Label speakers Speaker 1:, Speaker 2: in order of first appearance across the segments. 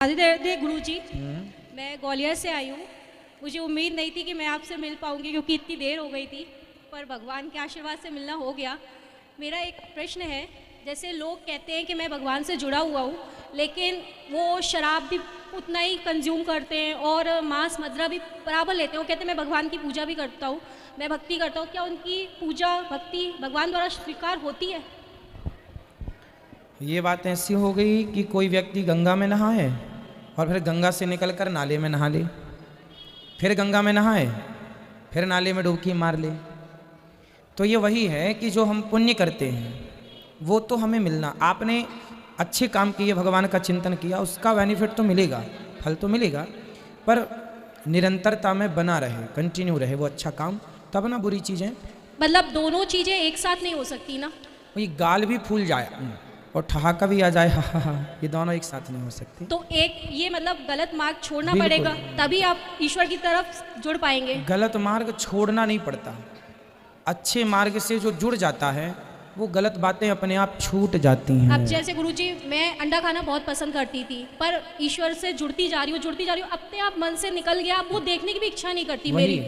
Speaker 1: राधे गुरु जी। मैं ग्वालियर से आई हूँ। मुझे उम्मीद नहीं थी कि मैं आपसे मिल पाऊँगी क्योंकि इतनी देर हो गई थी, पर भगवान के आशीर्वाद से मिलना हो गया। मेरा एक प्रश्न है, जैसे लोग कहते हैं कि मैं भगवान से जुड़ा हुआ हूँ, लेकिन वो शराब भी उतना ही कंज्यूम करते हैं और मांस मदिरा भी बराबर लेते हैं। वो कहते हैं मैं भगवान की पूजा भी करता हूँ, मैं भक्ति करता हूँ। क्या उनकी पूजा भक्ति भगवान द्वारा स्वीकार होती है?
Speaker 2: ये बात ऐसी हो गई कि कोई व्यक्ति गंगा में नहाए और फिर गंगा से निकलकर नाले में नहा ले, फिर गंगा में नहाए, फिर नाले में डुबकी मार ले। तो ये वही है कि जो हम पुण्य करते हैं वो तो हमें मिलना। आपने अच्छे काम किए, भगवान का चिंतन किया, उसका बेनिफिट तो मिलेगा, फल तो मिलेगा, पर निरंतरता में बना रहे, कंटिन्यू रहे वो अच्छा काम, तब ना बुरी चीज़ें।
Speaker 1: मतलब दोनों चीज़ें एक साथ नहीं हो सकती ना?
Speaker 2: वही गाल भी फूल जाए और ठहाका भी आ जाए, हा, ये दोनों एक साथ नहीं हो सकते।
Speaker 1: तो एक ये मतलब गलत मार्ग छोड़ना पड़ेगा, तभी आप ईश्वर की तरफ जुड़ पाएंगे।
Speaker 2: गलत मार्ग छोड़ना नहीं पड़ता, अच्छे मार्ग से जो जुड़ जाता है वो गलत बातें अपने आप छूट जाती हैं।
Speaker 1: अब जैसे गुरुजी, मैं अंडा खाना बहुत पसंद करती थी, पर ईश्वर से जुड़ती जा रही हूँ, अपने आप मन से निकल गया। अब वो देखने की भी इच्छा नहीं करती मेरी।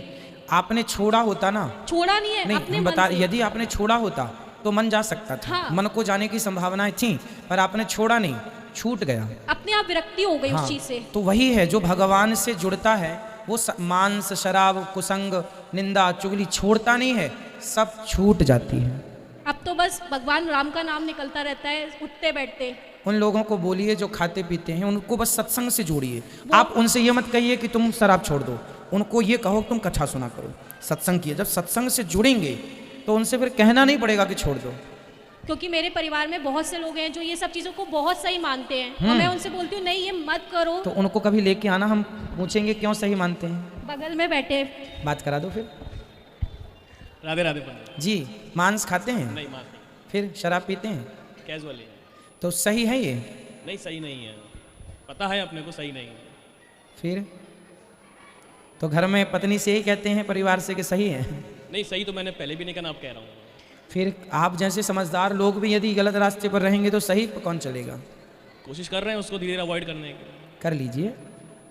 Speaker 2: आपने छोड़ा होता ना,
Speaker 1: छोड़ा नहीं है,
Speaker 2: नहीं
Speaker 1: अपने
Speaker 2: बता,
Speaker 1: मन से।
Speaker 2: यदि आपने छोड़ा होता तो मन जा सकता था।
Speaker 1: हाँ।
Speaker 2: मन को जाने की संभावनाएं थी, पर आपने छोड़ा नहीं, छूट गया,
Speaker 1: अपने आप विरक्ति हो गई।
Speaker 2: हाँ,
Speaker 1: उस चीज से।
Speaker 2: तो वही है, जो भगवान से जुड़ता है वो मांस शराब कुसंग निंदा चुगली छोड़ता नहीं है, सब छूट जाती है।
Speaker 1: अब तो बस भगवान राम का नाम निकलता रहता है उठते बैठते।
Speaker 2: उन लोगों को बोलिए जो खाते पीते हैं, उनको बस सत्संग से जोड़िए। आप उनसे ये मत कहिए कि तुम शराब छोड़ दो, उनको ये कहो तुम कथा सुना करो, सत्संग किए। जब सत्संग से जुड़ेंगे तो उनसे फिर कहना नहीं पड़ेगा कि छोड़ दो।
Speaker 1: क्योंकि मेरे परिवार में बहुत से लोग हैं जो ये सब चीज़ों को बहुत सही मानते हैं, और मैं उनसे बोलती हूँ नहीं ये मत करो।
Speaker 2: तो उनको कभी लेके आना, हम पूछेंगे क्यों सही मानते हैं।
Speaker 1: बगल में बैठे
Speaker 2: बात करा दो फिर।
Speaker 3: राधे राधे पंडित
Speaker 2: जी, मांस खाते हैं?
Speaker 3: नहीं, माफ नहीं,
Speaker 2: फिर शराब पीते हैं?
Speaker 3: कैजुअली।
Speaker 2: तो सही है ये?
Speaker 3: नहीं, सही नहीं है, पता है अपने को सही नहीं है।
Speaker 2: फिर तो घर में पत्नी से ही कहते हैं, परिवार से कि सही है?
Speaker 3: नहीं, सही तो मैंने पहले भी नहीं कहा, आप कह रहा हूँ।
Speaker 2: फिर आप जैसे समझदार लोग भी यदि गलत रास्ते पर रहेंगे तो सही कौन चलेगा?
Speaker 3: कोशिश कर रहे हैं उसको धीरे धीरे अवॉइड करने की।
Speaker 2: कर लीजिए।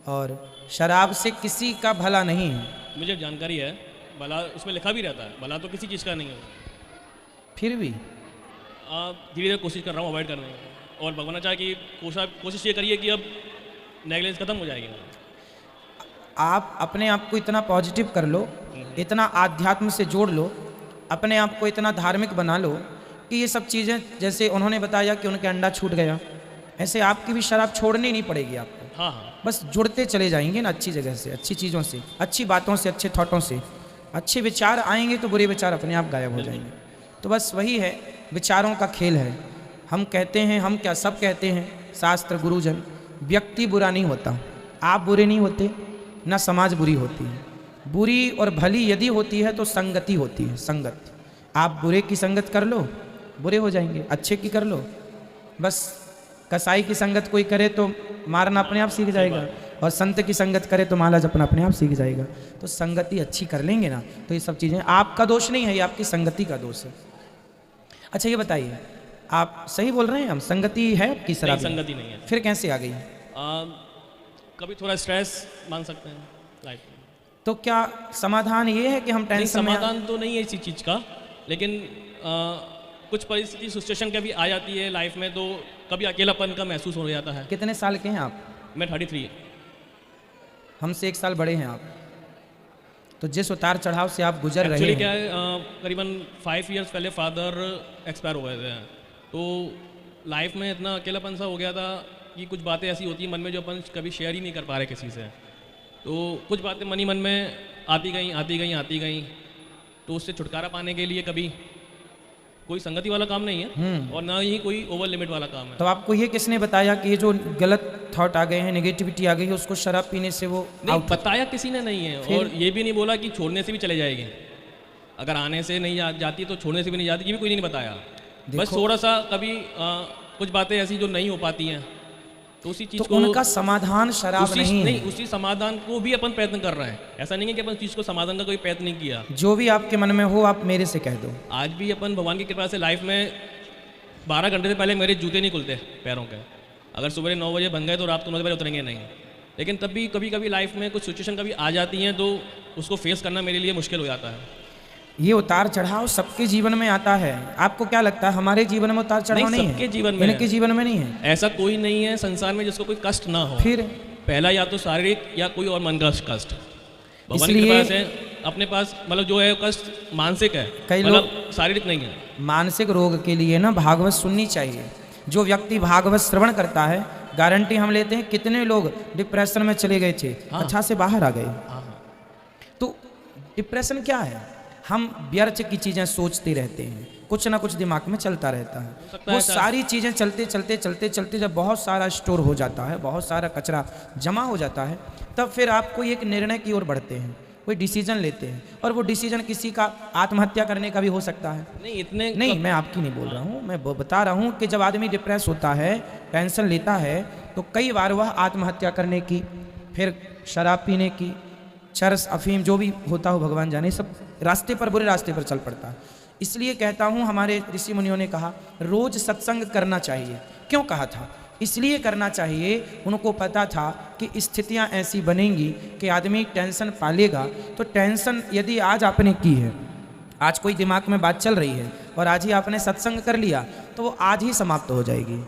Speaker 2: और शराब से किसी का भला नहीं है।
Speaker 3: मुझे जानकारी है, भला उसमें लिखा भी रहता है, भला तो किसी चीज़ का नहीं है।
Speaker 2: फिर भी
Speaker 3: धीरे धीरे कोशिश कर रहा हूँ अवॉइड करने की, और भगवान चाहे कि कोशिश ये करिए कि अब नेगलेंस खत्म हो जाएगी।
Speaker 2: आप अपने आप को इतना पॉजिटिव कर लो, इतना आध्यात्म से जोड़ लो, अपने आप को इतना धार्मिक बना लो कि ये सब चीज़ें, जैसे उन्होंने बताया कि उनके अंडा छूट गया, ऐसे आपकी भी शराब छोड़नी नहीं पड़ेगी आपको।
Speaker 3: हाँ हाँ,
Speaker 2: बस जुड़ते चले जाएंगे ना, अच्छी जगह से, अच्छी चीज़ों से, अच्छी बातों से, अच्छे थॉटों से। अच्छे विचार आएंगे तो बुरे विचार अपने आप गायब हो जाएंगे। तो बस वही है, विचारों का खेल है। हम कहते हैं, हम क्या सब कहते हैं, शास्त्र गुरुजन, व्यक्ति बुरा नहीं होता, आप बुरे नहीं होते, ना समाज बुरी होती है। बुरी और भली यदि होती है तो संगति होती है, संगत। आप बुरे की संगत कर लो, बुरे हो जाएंगे, अच्छे की कर लो। बस कसाई की संगत कोई करे तो मारना अपने आप सीख जाएगा, और संत की संगत करे तो माला जपना अपने आप सीख जाएगा। तो संगति अच्छी कर लेंगे ना तो ये सब चीज़ें आपका दोष नहीं है, ये आपकी संगति का दोष है। अच्छा ये बताइए, आप सही बोल रहे हैं, हम संगति है आपकी शराब?
Speaker 3: संगति नहीं है।
Speaker 2: फिर कैसे आ गई?
Speaker 3: कभी थोड़ा स्ट्रेस मान सकते हैं लाइफ में।
Speaker 2: तो क्या समाधान ये है कि हम टेंशन में?
Speaker 3: समाधान तो नहीं है इसी चीज़ का, लेकिन कुछ परिस्थिति सिचुएशन कभी आ जाती है लाइफ में, तो कभी अकेलापन का महसूस हो जाता है।
Speaker 2: कितने साल के हैं आप?
Speaker 3: मैं 33।
Speaker 2: हमसे 1 साल बड़े हैं आप। तो जिस उतार चढ़ाव से आप गुजर रहे हैं,
Speaker 3: क्या है, करीबन 5 इयर्स पहले फादर एक्सपायर हो गए थे, तो लाइफ में इतना अकेलापन सा हो गया था कि कुछ बातें ऐसी होती हैं मन में जो अपन कभी शेयर ही नहीं कर पा रहे किसी से। तो कुछ बातें मन ही मन में आती गई, तो उससे छुटकारा पाने के लिए कभी कोई संगति वाला काम नहीं है, और ना ही कोई ओवर लिमिट वाला काम है।
Speaker 2: तो आपको ये किसने बताया कि ये जो गलत थॉट आ गए हैं, नेगेटिविटी आ गई है, उसको शराब पीने से वो
Speaker 3: नहीं बताया किसी ने नहीं है, और ये भी नहीं बोला कि छोड़ने से भी चले जाएंगे। अगर आने से नहीं जाती तो छोड़ने से भी नहीं जाती, ये भी कोई नहीं बताया। बस थोड़ा सा कभी कुछ बातें ऐसी जो नहीं हो पाती हैं, तो उसी चीज
Speaker 2: तो
Speaker 3: को,
Speaker 2: उनका समाधान शराब नहीं है।
Speaker 3: उसी समाधान को भी अपन प्रयत्न कर रहे हैं। ऐसा नहीं है कि अपन चीज को समाधान का कोई प्रयत्न नहीं किया।
Speaker 2: जो भी आपके मन में हो आप मेरे से कह दो।
Speaker 3: आज भी अपन भगवान की कृपा से लाइफ में 12 घंटे से पहले मेरे जूते नहीं खुलते पैरों के। अगर सुबह 9 बजे बन गए तो रात को 9 बजे उतरेंगे नहीं। लेकिन तब भी कभी कभी लाइफ में कुछ सिचुएशन कभी आ जाती हैं तो उसको फेस करना मेरे लिए मुश्किल हो जाता है।
Speaker 2: ये उतार चढ़ाव सबके जीवन में आता है। आपको क्या लगता है हमारे जीवन में उतार चढ़ाव नहीं है?
Speaker 3: सबके जीवन में,
Speaker 2: इनके जीवन में नहीं है।
Speaker 3: ऐसा कोई नहीं है संसार में जिसको कोई कष्ट ना हो।
Speaker 2: फिर
Speaker 3: पहला या तो शारीरिक या कोई और मन का कष्ट। भगवान की
Speaker 2: इसलिए
Speaker 3: कृपा से अपने पास मतलब जो है कष्ट मानसिक है,
Speaker 2: कई
Speaker 3: मतलब शारीरिक नहीं है।
Speaker 2: मानसिक रोग के लिए ना भागवत सुननी चाहिए। जो व्यक्ति भागवत श्रवण करता है, गारंटी हम लेते हैं कितने लोग डिप्रेशन में चले गए थे, अच्छा से बाहर आ गए। तो डिप्रेशन क्या है? हम व्यर्थ की चीज़ें सोचते रहते हैं, कुछ ना कुछ दिमाग में चलता रहता है। वो सारी चीज़ें चलते चलते चलते चलते जब बहुत सारा स्टोर हो जाता है, बहुत सारा कचरा जमा हो जाता है, तब फिर आप कोई एक निर्णय की ओर बढ़ते हैं, कोई डिसीजन लेते हैं। और वो डिसीजन किसी का आत्महत्या करने का भी हो सकता है। नहीं, मैं आपकी नहीं बोल रहा हूँ, मैं बता रहा हूँ कि जब आदमी डिप्रेस होता है, टेंशन लेता है, तो कई बार वह आत्महत्या करने की, फिर शराब पीने की, चरस अफीम जो भी होता हो भगवान जाने, सब रास्ते पर, बुरे रास्ते पर चल पड़ता है। इसलिए कहता हूँ हमारे ऋषि मुनियों ने कहा रोज सत्संग करना चाहिए। क्यों कहा था? इसलिए करना चाहिए, उनको पता था कि स्थितियाँ ऐसी बनेंगी कि आदमी टेंशन पालेगा। तो टेंशन यदि आज आपने की है, आज कोई दिमाग में बात चल रही है और आज ही आपने सत्संग कर लिया, तो वो आज ही समाप्त हो जाएगी।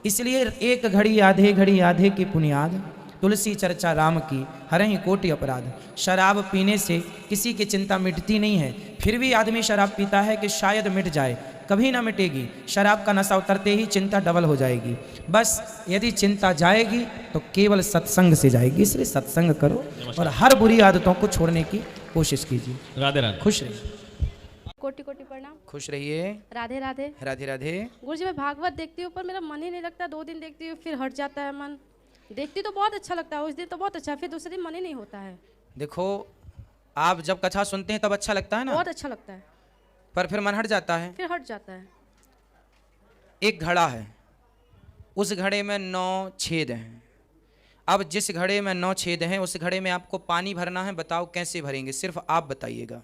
Speaker 2: इसलिए एक घड़ी आधे की पुनियाद, तुलसी चर्चा राम की हरहि कोटि अपराध। शराब पीने से किसी की चिंता मिटती नहीं है, फिर भी आदमी शराब पीता है कि शायद मिट जाए, कभी ना मिटेगी। शराब का नशा उतरते ही चिंता डबल हो जाएगी। बस यदि चिंता जाएगी तो केवल सत्संग से जाएगी। इसलिए सत्संग करो और हर बुरी आदतों को छोड़ने की कोशिश कीजिए।
Speaker 3: राधे राधे।
Speaker 2: खुश रहिए।
Speaker 4: कोटि कोटि प्रणाम।
Speaker 2: खुश रहिए।
Speaker 4: राधे राधे।
Speaker 2: राधे राधे।
Speaker 4: गुरुजी मैं भागवत देखती हूँ पर मेरा मन ही नहीं लगता। 2 दिन देखती हूँ फिर हट जाता है मन। देखती तो बहुत अच्छा लगता है, उस दिन तो बहुत अच्छा, फिर दूसरे दिन मन ही नहीं होता है।
Speaker 2: देखो, आप जब कथा सुनते हैं तब अच्छा लगता है ना,
Speaker 4: बहुत अच्छा लगता है,
Speaker 2: पर फिर मन हट जाता है।
Speaker 4: फिर हट जाता है।
Speaker 2: एक घड़ा है, उस घड़े में 9 छेद हैं। अब जिस घड़े में 9 छेद हैं, उस घड़े में आपको पानी भरना है। बताओ कैसे भरेंगे? सिर्फ आप बताइएगा।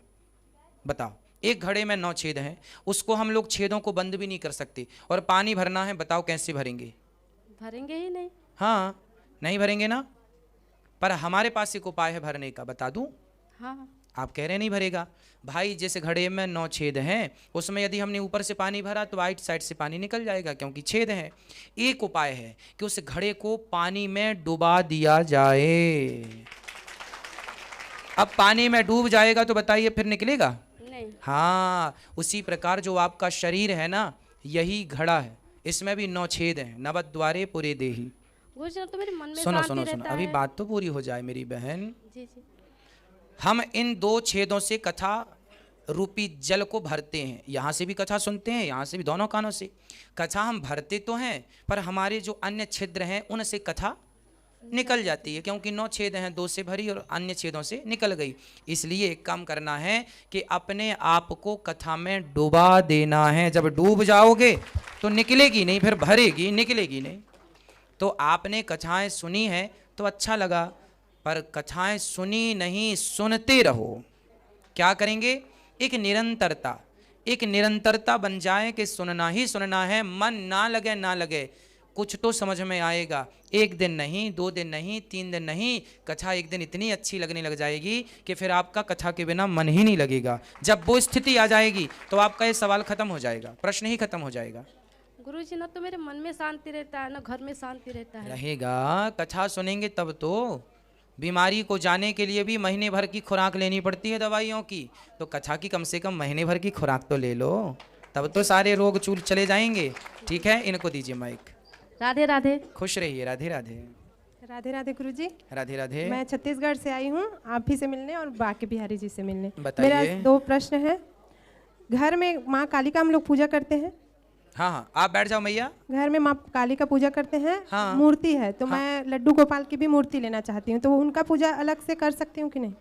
Speaker 2: बताओ, एक घड़े में 9 छेद हैं, उसको हम लोग छेदों को बंद भी नहीं कर सकते, और पानी भरना है। बताओ कैसे भरेंगे?
Speaker 4: भरेंगे ही नहीं।
Speaker 2: हाँ, नहीं भरेंगे ना। पर हमारे पास एक उपाय है भरने का, बता दूं?
Speaker 4: हाँ।
Speaker 2: आप कह रहे नहीं भरेगा। भाई, जिस घड़े में 9 छेद हैं, उसमें यदि हमने ऊपर से पानी भरा तो राइट साइड से पानी निकल जाएगा, क्योंकि छेद है। एक उपाय है कि उस घड़े को पानी में डुबा दिया जाए। अब पानी में डूब जाएगा तो बताइए फिर निकलेगा?
Speaker 4: नहीं।
Speaker 2: हाँ, उसी प्रकार जो आपका शरीर है ना, यही घड़ा है, इसमें भी 9 छेद हैं। नवद्वारे पुरे देही।
Speaker 4: गुरुजी तो मेरे मन में
Speaker 2: सुनो
Speaker 4: शांति
Speaker 2: सुनो सुनो,
Speaker 4: रहता
Speaker 2: अभी
Speaker 4: है।
Speaker 2: बात तो पूरी हो जाए मेरी बहन।
Speaker 4: जी जी।
Speaker 2: हम इन 2 छेदों से कथा रूपी जल को भरते हैं। यहाँ से भी कथा सुनते हैं, यहाँ से भी, दोनों कानों से कथा हम भरते तो हैं, पर हमारे जो अन्य छिद्र हैं उनसे कथा निकल जाती है, क्योंकि 9 छेद हैं, 2 से भरी और अन्य छेदों से निकल गई। इसलिए एक काम करना है कि अपने आप को कथा में डुबा देना है। जब डूब जाओगे तो निकलेगी नहीं, फिर भरेगी, निकलेगी नहीं। तो आपने कथाएं सुनी हैं तो अच्छा लगा, पर कथाएं सुनी नहीं, सुनते रहो। क्या करेंगे? एक निरंतरता बन जाए कि सुनना ही सुनना है। मन ना लगे ना लगे, कुछ तो समझ में आएगा। 1 दिन नहीं, 2 दिन नहीं, 3 दिन नहीं, कथा एक दिन इतनी अच्छी लगने लग जाएगी कि फिर आपका कथा के बिना मन ही नहीं लगेगा। जब वो स्थिति आ जाएगी तो आपका ये सवाल खत्म हो जाएगा, प्रश्न ही खत्म हो जाएगा।
Speaker 4: गुरुजी ना तो मेरे मन में शांति रहता है, ना घर में शांति रहता है।
Speaker 2: रहेगा, कथा सुनेंगे तब तो। बीमारी को जाने के लिए भी महीने भर की खुराक लेनी पड़ती है दवाइयों की, तो कथा की कम से कम महीने भर की खुराक तो ले लो, तब तो सारे रोग चूर चले जाएंगे। ठीक है, इनको दीजिए माइक।
Speaker 4: राधे राधे।
Speaker 2: खुश रहिए। राधे राधे।
Speaker 5: राधे राधे गुरुजी।
Speaker 2: राधे राधे।
Speaker 5: मैं छत्तीसगढ़ से आई हूँ आप ही से मिलने और बाकी बिहारी जी से मिलने।
Speaker 2: बताइए।
Speaker 5: मेरा 2 प्रश्न है। घर में माँ काली का हम लोग पूजा करते हैं।
Speaker 2: हाँ हाँ, आप बैठ जाओ मैया।
Speaker 5: घर में माँ काली का पूजा करते हैं।
Speaker 2: हाँ।
Speaker 5: मूर्ति है तो मैं लड्डू गोपाल की भी मूर्ति लेना चाहती हूँ, तो उनका पूजा अलग से कर सकती हूँ कि नहीं?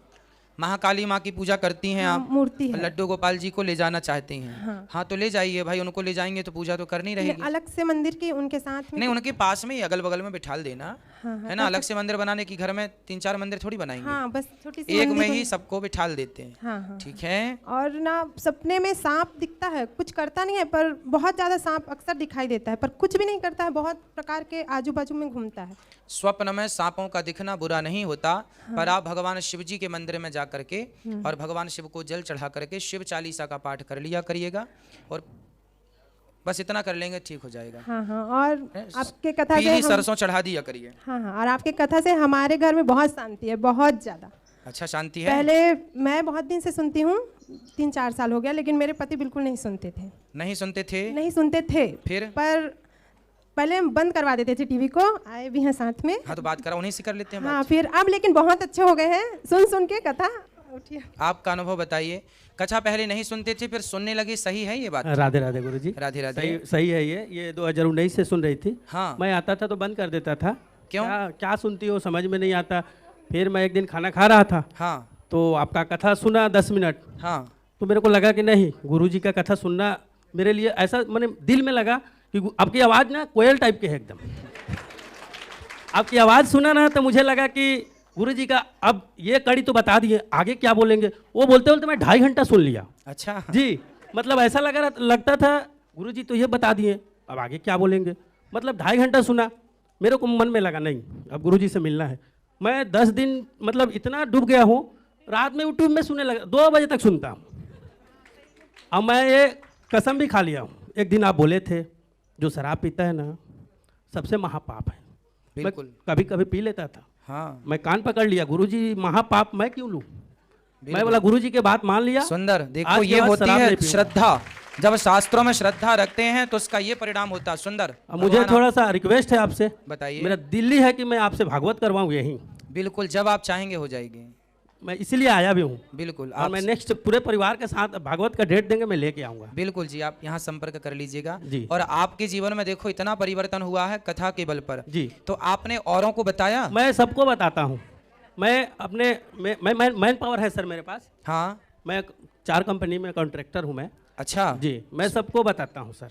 Speaker 2: महाकाली माँ की पूजा करती हैं आप,
Speaker 5: मूर्ति है।
Speaker 2: लड्डू गोपाल जी को ले जाना चाहती हैं।
Speaker 5: हाँ।
Speaker 2: हाँ तो ले जाइए भाई, उनको ले जाएंगे तो पूजा तो करनी रहेगी।
Speaker 5: अलग से मंदिर की उनके साथ में
Speaker 2: नहीं, उनके पास में ही अगल बगल में बिठाल देना,
Speaker 5: हाँ,
Speaker 2: है ना। अलग से मंदिर बनाने की, घर में 3-4 मंदिर थोड़ी बनाएंगे,
Speaker 5: हाँ, बस छोटी सी
Speaker 2: एक
Speaker 5: मंदिर
Speaker 2: में
Speaker 5: को-
Speaker 2: ही सबको बिठाल देते हैं।
Speaker 5: हाँ, हाँ।
Speaker 2: ठीक है।
Speaker 5: और ना सपने में सांप दिखता है, कुछ करता नहीं है पर बहुत ज़्यादा सांप अक्सर दिखाई देता है, पर कुछ भी नहीं करता है, बहुत प्रकार के आजू बाजू में घूमता है।
Speaker 2: स्वप्न में सांपों का दिखना बुरा नहीं होता, पर आप भगवान शिव जी के मंदिर में जा करके और भगवान शिव को जल चढ़ा करके शिव चालीसा का पाठ कर लिया करिएगा, और बस इतना कर लेंगे ठीक हो जाएगा।
Speaker 5: हाँ, हाँ। और आपके कथा से
Speaker 2: पीली सरसों चढ़ा दिया करिए।
Speaker 5: हाँ, हाँ। और आपके कथा से हमारे घर में बहुत शांति है, बहुत ज़्यादा।
Speaker 2: अच्छा, शांति है।
Speaker 5: पहले मैं बहुत दिन से सुनती हूँ, 3-4 साल हो गया, लेकिन मेरे पति बिल्कुल नहीं सुनते थे।
Speaker 2: नहीं सुनते थे?
Speaker 5: नहीं सुनते थे,
Speaker 2: फिर?
Speaker 5: पर पहले हम बंद करवा देते थे टीवी को, आए भी हैं साथ में।
Speaker 2: हाँ तो बात करा, उन्हीं से कर लेते हैं
Speaker 5: हाँ,
Speaker 2: बात।
Speaker 5: फिर अब लेकिन बहुत अच्छे हो गए हैं सुन के कथा। उठिए।
Speaker 2: आपका अनुभव बताइए। कथा पहले नहीं सुनते थे, फिर सुनने लगे, सही है ये बात?
Speaker 6: राधे राधे गुरुजी।
Speaker 2: राधे राधे।
Speaker 6: सही है ये 2019 से सुन रही थी।
Speaker 2: हाँ।
Speaker 6: मैं आता था तो बंद कर देता था।
Speaker 2: क्यों?
Speaker 6: क्या सुनती हो, समझ में नहीं आता। फिर मैं एक दिन खाना खा रहा था,
Speaker 2: हाँ
Speaker 6: तो आपका कथा सुना 10 मिनट।
Speaker 2: हाँ।
Speaker 6: तो मेरे को लगा कि नहीं, गुरुजी का कथा सुनना मेरे लिए ऐसा, मैंने दिल में लगा कि आपकी आवाज़ ना कोयल टाइप की है एकदम। आपकी आवाज़ सुना ना तो मुझे लगा कि गुरुजी का अब ये कड़ी तो बता दिए, आगे क्या बोलेंगे। वो बोलते बोलते मैं 2.5 घंटा सुन लिया।
Speaker 2: अच्छा
Speaker 6: जी, मतलब ऐसा लगता था गुरुजी तो ये बता दिए, अब आगे क्या बोलेंगे। मतलब 2.5 घंटा सुना, मेरे को मन में लगा नहीं अब गुरुजी से मिलना है। मैं 10 दिन मतलब इतना डूब गया हूँ, रात में यूट्यूब में सुनने लगा, 2 बजे तक सुनता हूँ। अब मैं ये कसम भी खा लिया हूँ, एक दिन आप बोले थे जो शराब पीता है ना सबसे महापाप है।
Speaker 2: बिल्कुल।
Speaker 6: मैं कभी कभी पी लेता था।
Speaker 2: हाँ,
Speaker 6: मैं कान पकड़ लिया, गुरुजी महापाप मैं क्यों लूँ। मैं बोला गुरुजी के बात मान लिया।
Speaker 2: सुंदर। देखो
Speaker 6: आज के
Speaker 2: ये
Speaker 6: बाद
Speaker 2: होती
Speaker 6: शराब
Speaker 2: है
Speaker 6: नहीं पीऊंगा।
Speaker 2: श्रद्धा। जब शास्त्रों में श्रद्धा रखते हैं तो उसका ये परिणाम होता है। सुंदर।
Speaker 6: अब मुझे
Speaker 2: भगवान
Speaker 6: थोड़ा सा रिक्वेस्ट है आपसे।
Speaker 2: बताइए।
Speaker 6: मेरा दिल्ली है कि मैं आपसे भागवत करवाऊँ यहीं।
Speaker 2: बिल्कुल, जब आप चाहेंगे हो जाएगी।
Speaker 6: मैं इसीलिए आया भी हूँ।
Speaker 2: बिल्कुल।
Speaker 6: और
Speaker 2: आप
Speaker 6: मैं नेक्स्ट पूरे परिवार के साथ भागवत का डेट देंगे, मैं लेके आऊँगा।
Speaker 2: बिल्कुल जी, आप यहाँ संपर्क कर लीजिएगा।
Speaker 6: जी।
Speaker 2: और आपके जीवन में देखो इतना परिवर्तन हुआ है कथा के बल पर।
Speaker 6: जी।
Speaker 2: तो आपने औरों को बताया?
Speaker 6: मैं सबको बताता हूँ। मैं अपने मैन पावर है सर मेरे पास।
Speaker 2: हाँ।
Speaker 6: मैं 4 कंपनी में कॉन्ट्रैक्टर हूँ मैं।
Speaker 2: अच्छा
Speaker 6: जी, मैं सबको बताता हूँ सर।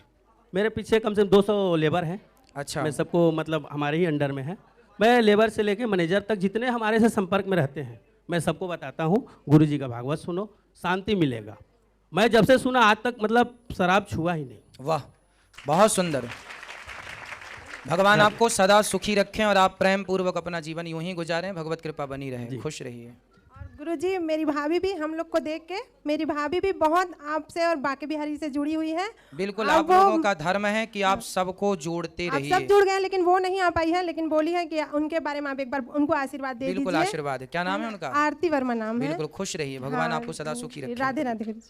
Speaker 6: मेरे पीछे कम से कम 200 लेबर हैं।
Speaker 2: अच्छा।
Speaker 6: मैं सबको मतलब हमारे ही अंडर में है। मैं लेबर से लेके मैनेजर तक जितने हमारे से संपर्क में रहते हैं मैं सबको बताता हूँ, गुरुजी का भागवत सुनो, शांति मिलेगा। मैं जब से सुना आज तक मतलब शराब छुआ ही नहीं।
Speaker 2: वाह, बहुत सुंदर। भगवान आपको सदा सुखी रखें और आप प्रेम पूर्वक अपना जीवन यूं ही गुजारें। भगवत कृपा बनी रहे, खुश रहिए।
Speaker 5: गुरुजी, मेरी भाभी भी हम लोग को देख के, मेरी भाभी भी बहुत आपसे और बाके बिहारी से जुड़ी हुई है।
Speaker 2: बिल्कुल,
Speaker 5: अब
Speaker 2: आप
Speaker 5: वो-
Speaker 2: लोगों का धर्म है कि आप सबको जोड़ते
Speaker 5: आप सब
Speaker 2: रहिए।
Speaker 5: जुड़ गए, लेकिन वो नहीं आ पाई है, लेकिन बोली है कि उनके बारे में आप एक बार उनको आशीर्वाद दे
Speaker 2: बिल्कुल
Speaker 5: दीजिए।
Speaker 2: आशीर्वाद है। क्या नाम है उनका?
Speaker 5: आरती वर्मा नाम है।
Speaker 2: बिल्कुल, खुश रहिए। भगवान
Speaker 5: हाँ,
Speaker 2: आपको सदा सुखी रखे।
Speaker 5: राधे राधे गुरुजी।